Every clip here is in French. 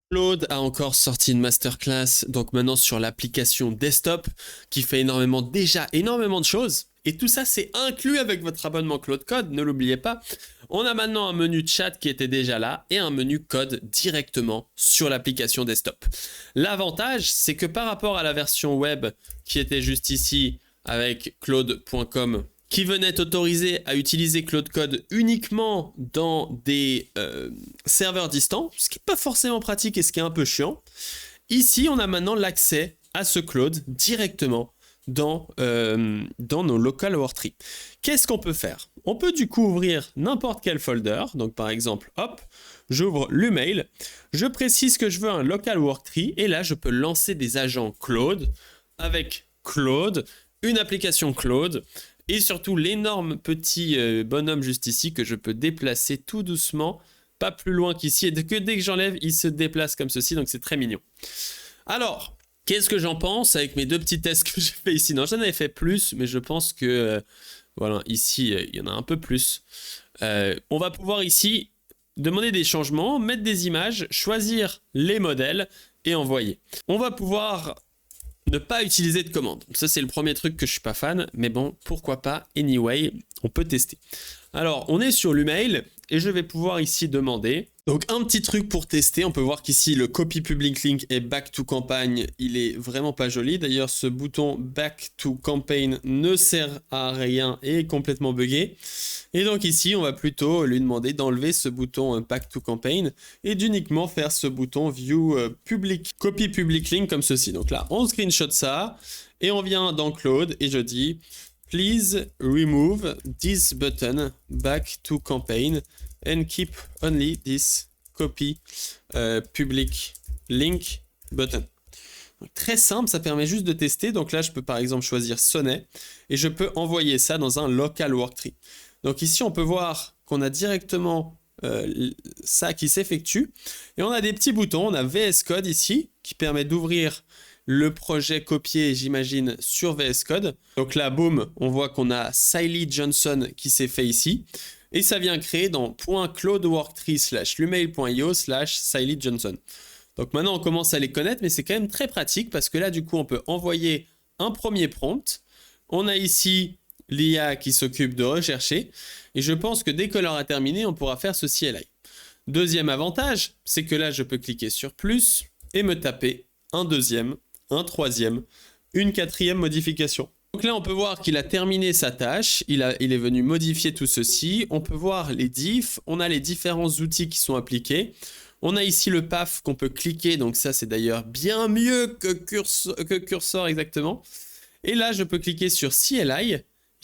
Claude a encore sorti une masterclass, donc maintenant sur l'application desktop, qui fait déjà énormément de choses. Et tout ça, c'est inclus avec votre abonnement Claude Code, ne l'oubliez pas. On a maintenant un menu chat qui était déjà là et un menu code directement sur l'application desktop. L'avantage, c'est que par rapport à la version web qui était juste ici avec claude.com, qui venait autoriser à utiliser Claude Code uniquement dans des serveurs distants, ce qui n'est pas forcément pratique et ce qui est un peu chiant. Ici, on a maintenant l'accès à ce Claude directement dans nos local worktree. Qu'est-ce qu'on peut faire? On peut du coup ouvrir n'importe quel folder. Donc par exemple, hop, j'ouvre l'email, je précise que je veux un local worktree et là, je peux lancer des agents Claude avec Claude, une application Claude, et surtout l'énorme petit bonhomme juste ici que je peux déplacer tout doucement, pas plus loin qu'ici, et que dès que j'enlève, il se déplace comme ceci, donc c'est très mignon. Alors, qu'est-ce que j'en pense avec mes deux petits tests que j'ai fait ici? Non, j'en avais fait plus, mais je pense que, voilà, ici, il y en a un peu plus. On va pouvoir ici demander des changements, mettre des images, choisir les modèles et envoyer. On va pouvoir ne pas utiliser de commande. Ça, c'est le premier truc que je suis pas fan, mais bon, pourquoi pas, anyway, on peut tester. Alors, on est sur l'email, et je vais pouvoir ici demander. Donc, un petit truc pour tester, on peut voir qu'ici, le copy public link et back to campagne, il est vraiment pas joli. D'ailleurs, ce bouton back to campaign ne sert à rien et est complètement buggé. Et donc ici, on va plutôt lui demander d'enlever ce bouton back to campaign et d'uniquement faire ce bouton view public, copy public link comme ceci. Donc là, on screenshot ça et on vient dans Claude et je dis please remove this button back to campaign and keep only this copy public link button. Donc, très simple, ça permet juste de tester. Donc là, je peux par exemple choisir Sonnet et je peux envoyer ça dans un local worktree. Donc ici, on peut voir qu'on a directement ça qui s'effectue. Et on a des petits boutons. On a VS Code ici qui permet d'ouvrir le projet copié, j'imagine, sur VS Code. Donc là, boum, on voit qu'on a Siley Johnson qui s'est fait ici. Et ça vient créer dans .cloudworktree/lumail.io/Siley Johnson. Donc maintenant, on commence à les connaître, mais c'est quand même très pratique parce que là, du coup, on peut envoyer un premier prompt. On a ici l'IA qui s'occupe de rechercher. Et je pense que dès que l'heure a terminé, on pourra faire ce CLI. Deuxième avantage, c'est que là, je peux cliquer sur plus et me taper un deuxième, un troisième, une quatrième modification. Donc là, on peut voir qu'il a terminé sa tâche, il est venu modifier tout ceci. On peut voir les diffs, on a les différents outils qui sont appliqués. On a ici le PAF qu'on peut cliquer, donc ça c'est d'ailleurs bien mieux que cursor exactement. Et là, je peux cliquer sur CLI.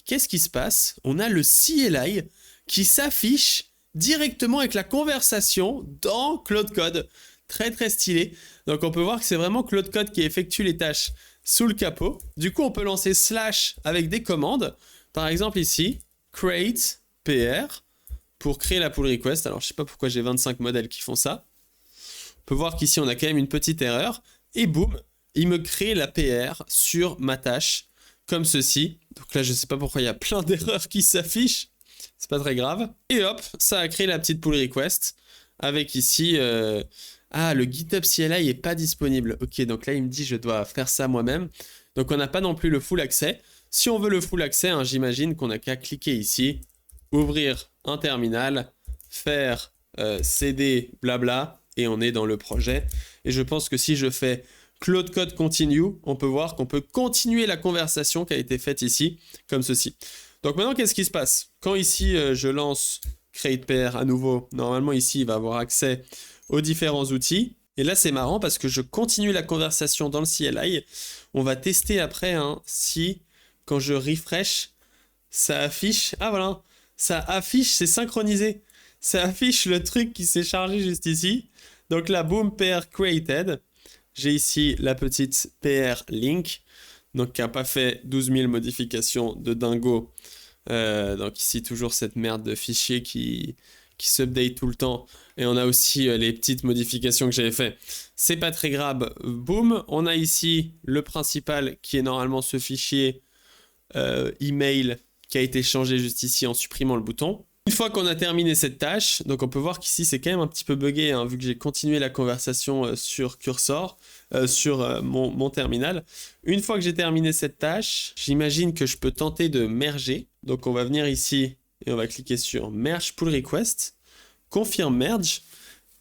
Qu'est-ce qui se passe? On a le CLI qui s'affiche directement avec la conversation dans Claude Code. Très très stylé. Donc on peut voir que c'est vraiment Claude Code qui effectue les tâches sous le capot. Du coup, on peut lancer slash avec des commandes. Par exemple ici, create PR pour créer la pull request. Alors je sais pas pourquoi j'ai 25 modèles qui font ça. On peut voir qu'ici on a quand même une petite erreur. Et boum, il me crée la PR sur ma tâche comme ceci. Donc là, je sais pas pourquoi il y a plein d'erreurs qui s'affichent. C'est pas très grave. Et hop, ça a créé la petite pull request avec ici... Ah, le GitHub CLI est pas disponible. Ok, donc là, il me dit je dois faire ça moi-même. Donc on n'a pas non plus le full accès. Si on veut le full accès, hein, j'imagine qu'on n'a qu'à cliquer ici, ouvrir un terminal, faire cd blabla, et on est dans le projet. Et je pense que si je fais Claude Code Continue, on peut voir qu'on peut continuer la conversation qui a été faite ici, comme ceci. Donc maintenant, qu'est-ce qui se passe? Quand ici, je lance Create PR à nouveau, normalement ici, il va avoir accès aux différents outils. Et là, c'est marrant parce que je continue la conversation dans le CLI. On va tester après hein, si, quand je refresh, ça affiche... Ah voilà, ça affiche, c'est synchronisé. Ça affiche le truc qui s'est chargé juste ici. Donc là, boom, PR created. J'ai ici la petite PR link. Donc qui n'a pas fait 12 000 modifications de dingo. Donc ici, toujours cette merde de fichier qui s'update tout le temps. Et on a aussi les petites modifications que j'avais fait. C'est pas très grave. Boum, on a ici le principal qui est normalement ce fichier email qui a été changé juste ici en supprimant le bouton. Une fois qu'on a terminé cette tâche, donc on peut voir qu'ici c'est quand même un petit peu buggé, hein, vu que j'ai continué la conversation sur Cursor, sur mon terminal. Une fois que j'ai terminé cette tâche, j'imagine que je peux tenter de merger. Donc on va venir ici et on va cliquer sur Merge Pull Request, confirme merge.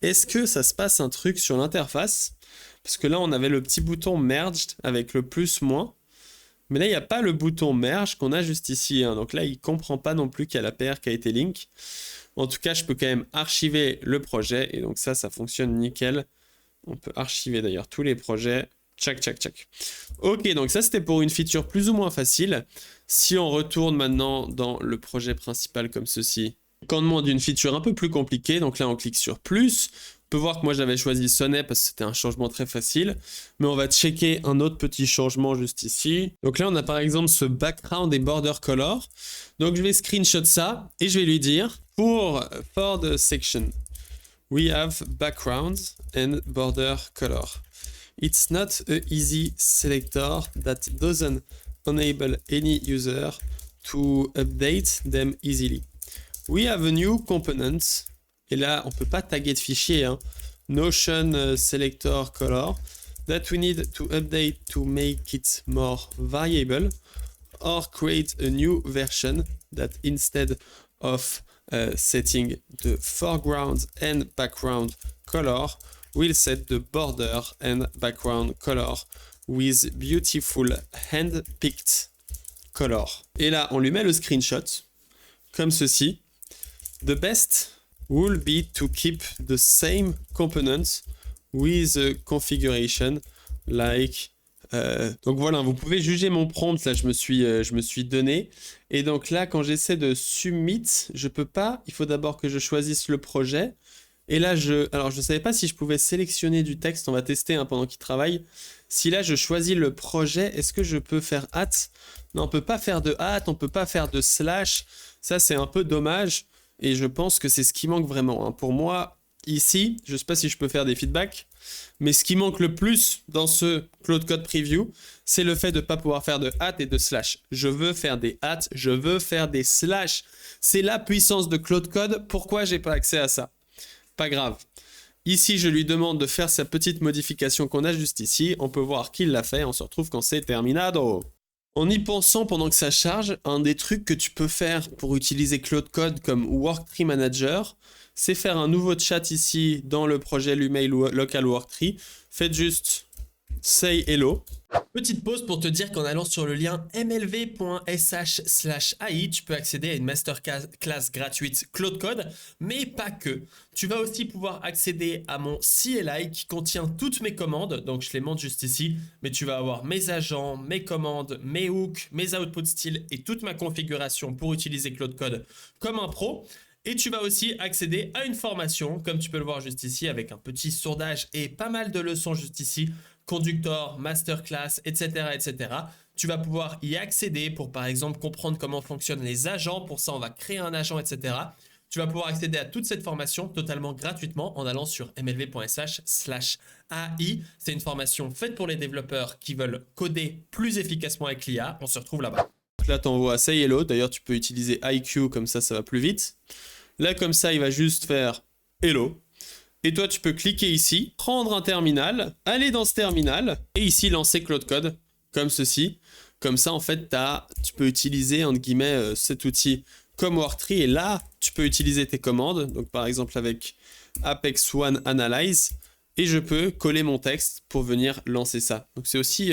Est-ce que ça se passe un truc sur l'interface? Parce que là on avait le petit bouton merged avec le plus moins. Mais là, il n'y a pas le bouton merge qu'on a juste ici. Hein. Donc là, il ne comprend pas non plus qu'il y a la paire qui a été link. En tout cas, je peux quand même archiver le projet. Et donc ça fonctionne nickel. On peut archiver d'ailleurs tous les projets. Tchac, tchac, tchac. Ok, donc ça, c'était pour une feature plus ou moins facile. Si on retourne maintenant dans le projet principal comme ceci, quand on demande une feature un peu plus compliquée, donc là, on clique sur plus. On peut voir que moi j'avais choisi Sonnet parce que c'était un changement très facile, mais on va checker un autre petit changement juste ici. Donc là on a par exemple ce background et border color. Donc je vais screenshot ça et je vais lui dire for the section we have background and border color. It's not a easy selector that doesn't enable any user to update them easily. We have a new component. Et là, on ne peut pas taguer de fichier. Hein. Notion selector color that we need to update to make it more variable or create a new version that instead of setting the foreground and background color, we'll set the border and background color with beautiful hand-picked color. Et là, on lui met le screenshot comme ceci. The best will be to keep the same components with a configuration like... donc voilà, vous pouvez juger mon prompt, là je me suis donné. Et donc là, quand j'essaie de submit, je peux pas. Il faut d'abord que je choisisse le projet. Et là, alors je ne savais pas si je pouvais sélectionner du texte. On va tester hein, pendant qu'il travaille. Si là, je choisis le projet, est-ce que je peux faire @ ? Non, on peut pas faire de @ on peut pas faire de slash. Ça, c'est un peu dommage. Et je pense que c'est ce qui manque vraiment. Hein. Pour moi, ici, je ne sais pas si je peux faire des feedbacks, mais ce qui manque le plus dans ce Claude Code Preview, c'est le fait de ne pas pouvoir faire de @ et de slash. Je veux faire des @ je veux faire des slash. C'est la puissance de Claude Code. Pourquoi j'ai pas accès à ça? Pas grave. Ici, je lui demande de faire sa petite modification qu'on a juste ici. On peut voir qu'il l'a fait. On se retrouve quand c'est terminado. En y pensant pendant que ça charge, un des trucs que tu peux faire pour utiliser Claude Code comme Worktree Manager, c'est faire un nouveau chat ici dans le projet Lumail Local Worktree. Faites juste say hello. Petite pause pour te dire qu'en allant sur le lien mlv.sh/ai, tu peux accéder à une masterclass gratuite Claude Code, mais pas que. Tu vas aussi pouvoir accéder à mon CLI qui contient toutes mes commandes, donc je les montre juste ici, mais tu vas avoir mes agents, mes commandes, mes hooks, mes output styles et toute ma configuration pour utiliser Claude Code comme un pro. Et tu vas aussi accéder à une formation, comme tu peux le voir juste ici, avec un petit sourdage et pas mal de leçons juste ici, conductor, masterclass, etc., etc. Tu vas pouvoir y accéder pour, par exemple, comprendre comment fonctionnent les agents. Pour ça, on va créer un agent, etc. Tu vas pouvoir accéder à toute cette formation totalement gratuitement en allant sur mlv.sh/ai. C'est une formation faite pour les développeurs qui veulent coder plus efficacement avec l'IA. On se retrouve là-bas. Là, tu envoies Say Hello. D'ailleurs, tu peux utiliser IQ, comme ça va plus vite. Là, comme ça, il va juste faire Hello. Et toi, tu peux cliquer ici, prendre un terminal, aller dans ce terminal, et ici, lancer Claude Code, comme ceci. Comme ça, en fait, tu peux utiliser, entre guillemets, cet outil comme Worktree. Et là, tu peux utiliser tes commandes. Donc, par exemple, avec Apex One Analyze. Et je peux coller mon texte pour venir lancer ça. Donc, c'est aussi,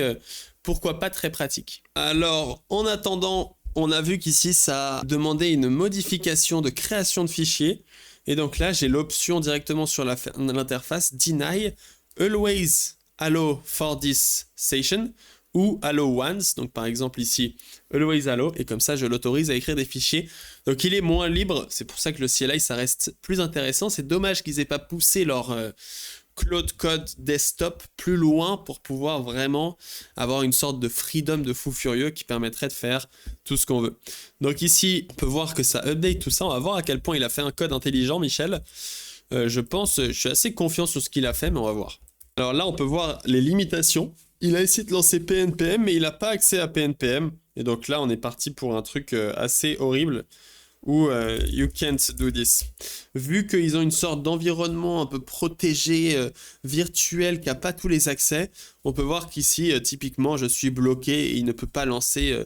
pourquoi pas, très pratique. Alors, en attendant, on a vu qu'ici, ça demandait une modification de création de fichiers. Et donc là, j'ai l'option directement sur l'interface Deny Always Allow for this session ou Allow Once. Donc par exemple ici, Always Allow. Et comme ça, je l'autorise à écrire des fichiers. Donc il est moins libre. C'est pour ça que le CLI, ça reste plus intéressant. C'est dommage qu'ils aient pas poussé leur Claude Code Desktop plus loin pour pouvoir vraiment avoir une sorte de freedom de fou furieux qui permettrait de faire tout ce qu'on veut. Donc ici, on peut voir que ça update tout ça. On va voir à quel point il a fait un code intelligent, Michel. Je suis assez confiant sur ce qu'il a fait, mais on va voir. Alors là, on peut voir les limitations. Il a essayé de lancer PNPM, mais il n'a pas accès à PNPM. Et donc là, on est parti pour un truc assez horrible. ou you can't do this. Vu qu'ils ont une sorte d'environnement un peu protégé, virtuel, qui n'a pas tous les accès, on peut voir qu'ici, typiquement, je suis bloqué et il ne peut pas lancer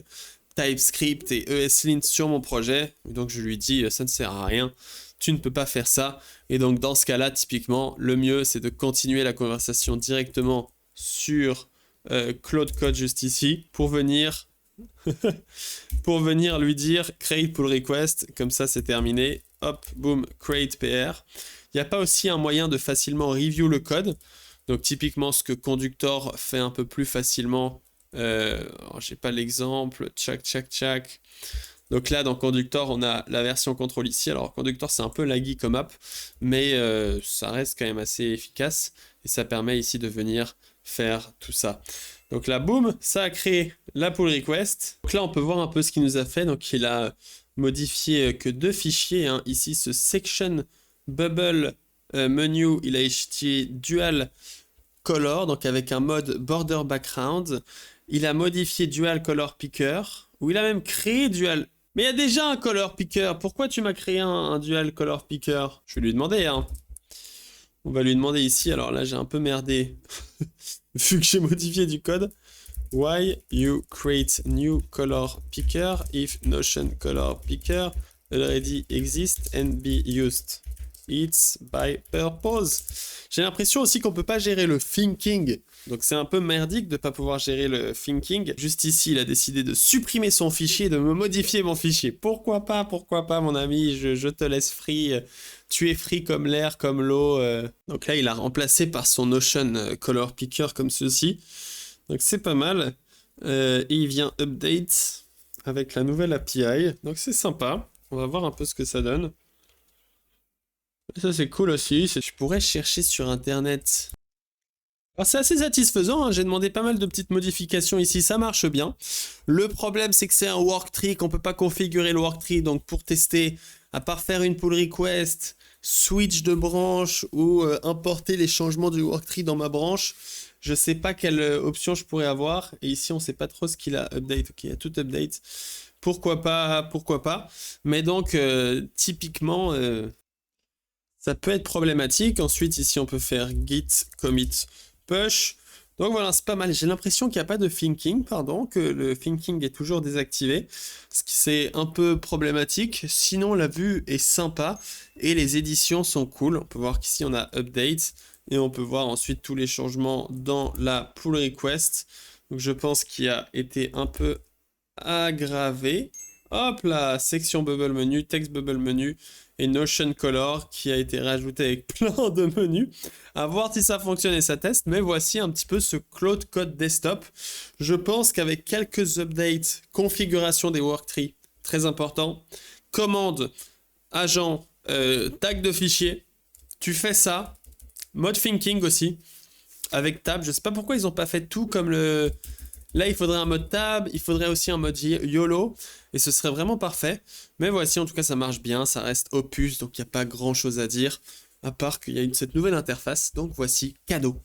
TypeScript et ESLint sur mon projet. Donc je lui dis, ça ne sert à rien, tu ne peux pas faire ça. Et donc dans ce cas-là, typiquement, le mieux, c'est de continuer la conversation directement sur Claude Code juste ici pour venir lui dire create pull request, comme ça c'est terminé, hop, boom, create PR. Il n'y a pas aussi un moyen de facilement review le code, donc typiquement ce que Conductor fait un peu plus facilement, j'ai pas l'exemple, tchac. Donc là dans Conductor on a la version contrôle ici, alors Conductor c'est un peu laggy comme app, mais ça reste quand même assez efficace, et ça permet ici de venir faire tout ça. Donc là, boum, ça a créé la pull request. Donc là, on peut voir un peu ce qu'il nous a fait. Donc il a modifié que 2 fichiers. Hein. Ici, ce section bubble menu, il a acheté dual color, donc avec un mode border background. Il a modifié dual color picker, ou il a même créé dual... Mais il y a déjà un color picker. Pourquoi tu m'as créé un dual color picker? Je vais lui demander, hein. On va lui demander ici, alors là j'ai un peu merdé, vu que j'ai modifié du code. Why you create new color picker if Notion color picker already exists and be used? It's by purpose. J'ai l'impression aussi qu'on peut pas gérer le thinking. Donc c'est un peu merdique de ne pas pouvoir gérer le thinking. Juste ici, il a décidé de supprimer son fichier, de me modifier mon fichier. Pourquoi pas, mon ami, je te laisse free. Tu es free comme l'air, comme l'eau. Donc là, il a remplacé par son Notion Color Picker comme ceci. Donc c'est pas mal. Et il vient update avec la nouvelle API. Donc c'est sympa. On va voir un peu ce que ça donne. Et ça c'est cool aussi. Je pourrais chercher sur internet. Alors c'est assez satisfaisant, hein. J'ai demandé pas mal de petites modifications ici, ça marche bien. Le problème c'est que c'est un worktree, qu'on peut pas configurer le worktree, donc pour tester, à part faire une pull request, switch de branche ou importer les changements du worktree dans ma branche, je sais pas quelle option je pourrais avoir. Et ici on sait pas trop ce qu'il a update, ok, il a tout update. Pourquoi pas. Mais donc typiquement ça peut être problématique. Ensuite ici on peut faire git commit push. Donc voilà, c'est pas mal. J'ai l'impression qu'il n'y a pas de thinking, que le thinking est toujours désactivé, ce qui c'est un peu problématique. Sinon, la vue est sympa et les éditions sont cool. On peut voir qu'ici, on a update et on peut voir ensuite tous les changements dans la pull request. Donc je pense qu'il a été un peu aggravé. Hop là, section bubble menu, text bubble menu et Notion Color qui a été rajouté avec plein de menus. À voir si ça fonctionne et ça teste, mais voici un petit peu ce Claude Code Desktop. Je pense qu'avec quelques updates, configuration des worktrees, très important, commande, agent, tag de fichier, tu fais ça, mode thinking aussi, avec tab, je sais pas pourquoi ils n'ont pas fait tout comme le... Là, il faudrait un mode tab, il faudrait aussi un mode YOLO, et ce serait vraiment parfait. Mais voici, en tout cas, ça marche bien, ça reste Opus, donc il n'y a pas grand-chose à dire, à part qu'il y a cette nouvelle interface. Donc voici, cadeau.